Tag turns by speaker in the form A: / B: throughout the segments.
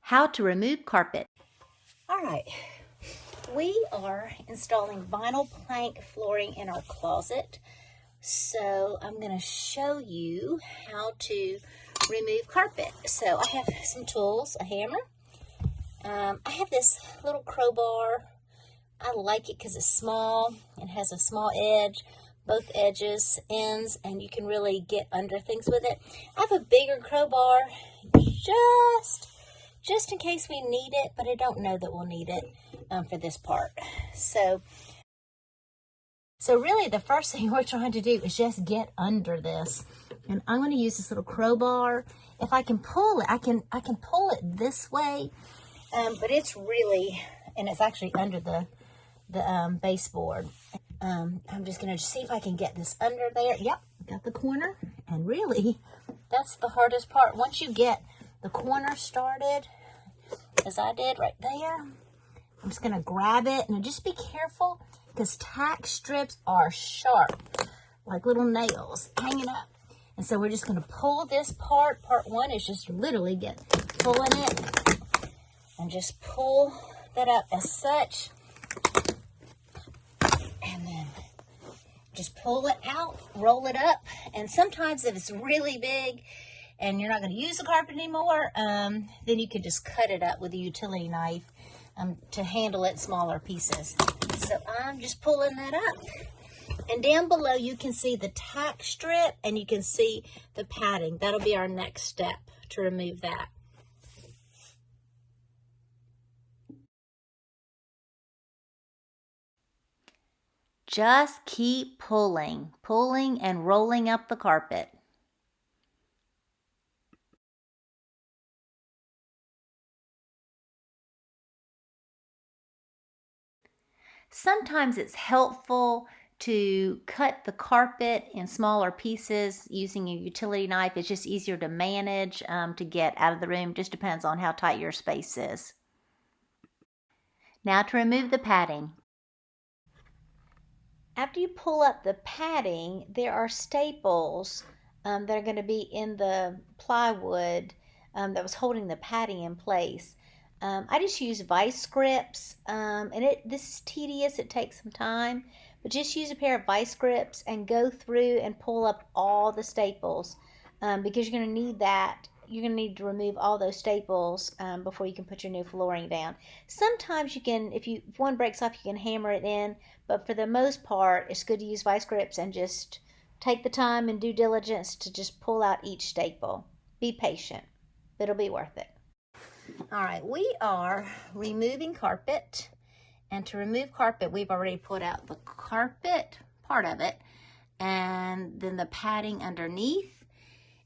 A: How to remove carpet.
B: All right, we are installing vinyl plank flooring in our closet. So I'm going to show you how to remove carpet. So I have some tools, a hammer. I have this little crowbar. I like it because it's small. It has a small edge, both edges, ends, and you can really get under things with it. I have a bigger crowbar just in case we need it, but I don't know that we'll need it for this part. So really the first thing we're trying to do is just get under this. And I'm going to use this little crowbar. If I can pull it, I can pull it this way, but it's really, and it's actually under the baseboard. I'm just going to see if I can get this under there. Yep, got the corner. And really, that's the hardest part. Once you get the corner started, as I did right there, I'm just going to grab it. And just be careful because tack strips are sharp, like little nails hanging up. And so we're just going to pull this part. Part one is just literally pulling it and just pull that up as such. And then just pull it out, roll it up. And sometimes if it's really big and you're not going to use the carpet anymore, then you can just cut it up with a utility knife to handle it smaller pieces. So I'm just pulling that up. And down below you can see the tack strip and you can see the padding. That'll be our next step to remove that.
A: Just keep pulling and rolling up the carpet. Sometimes it's helpful to cut the carpet in smaller pieces using a utility knife. It's just easier to manage to get out of the room. Just depends on how tight your space is. Now to remove the padding. After you pull up the padding, there are staples that are going to be in the plywood that was holding the padding in place. I just use vice grips, and this is tedious. It takes some time, but just use a pair of vice grips and go through and pull up all the staples because you're going to need that. You're going to need to remove all those staples before you can put your new flooring down. Sometimes you can, if one breaks off, you can hammer it in, but for the most part, it's good to use vice grips and just take the time and due diligence to just pull out each staple. Be patient. It'll be worth it. All right, we are removing carpet. And to remove carpet, we've already put out the carpet, part of it, and then the padding underneath.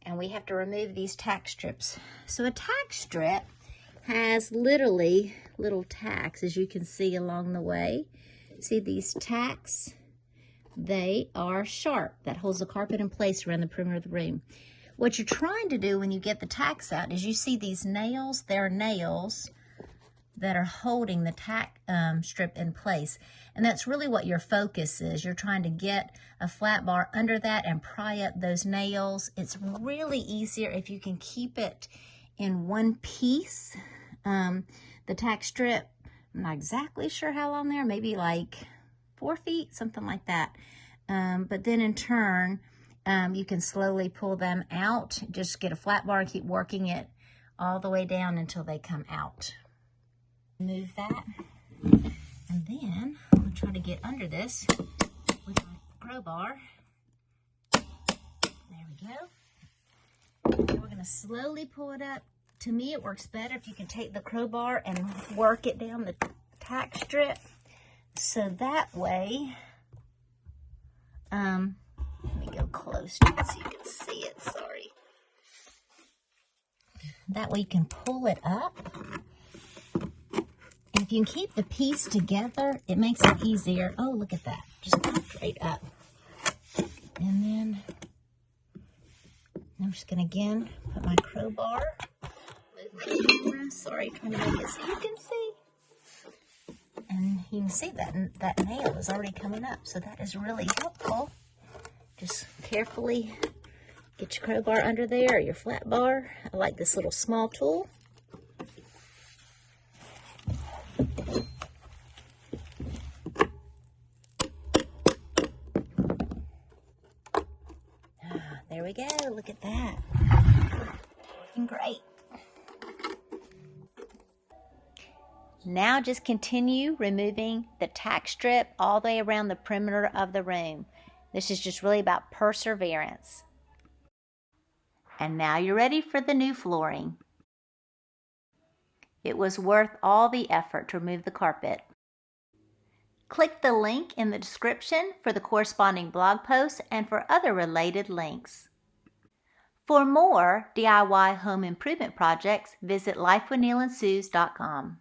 A: And we have to remove these tack strips. So a tack strip has literally little tacks, as you can see along the way. See these tacks? They are sharp. That holds the carpet in place around the perimeter of the room. What you're trying to do when you get the tacks out is you see these nails. They're nails that are holding the tack strip in place. And that's really what your focus is. You're trying to get a flat bar under that and pry up those nails. It's really easier if you can keep it in one piece. The tack strip, I'm not exactly sure how long there, maybe like 4 feet, something like that. But then in turn, you can slowly pull them out. Just get a flat bar and keep working it all the way down until they come out. Move that. And then I'm trying to get under this with my crowbar. There we go. And we're going to slowly pull it up. To me, it works better if you can take the crowbar and work it down the tack strip. So that way, let me go close to it so you can see it, sorry. That way you can pull it up. And if you can keep the piece together, it makes it easier. Oh, look at that. Just straight up. And then I'm just going to, again, put my crowbar. Move my camera. Sorry, trying to make it so you can see. And you can see that nail is already coming up. So that is really helpful. Just carefully get your crowbar under there or your flat bar. I like this little small tool.
B: There we go. Look at that. Looking great.
A: Now just continue removing the tack strip all the way around the perimeter of the room. This is just really about perseverance. And now you're ready for the new flooring. It was worth all the effort to remove the carpet. Click the link in the description for the corresponding blog post and for other related links. For more DIY home improvement projects, visit lifewithneilandsuze.com.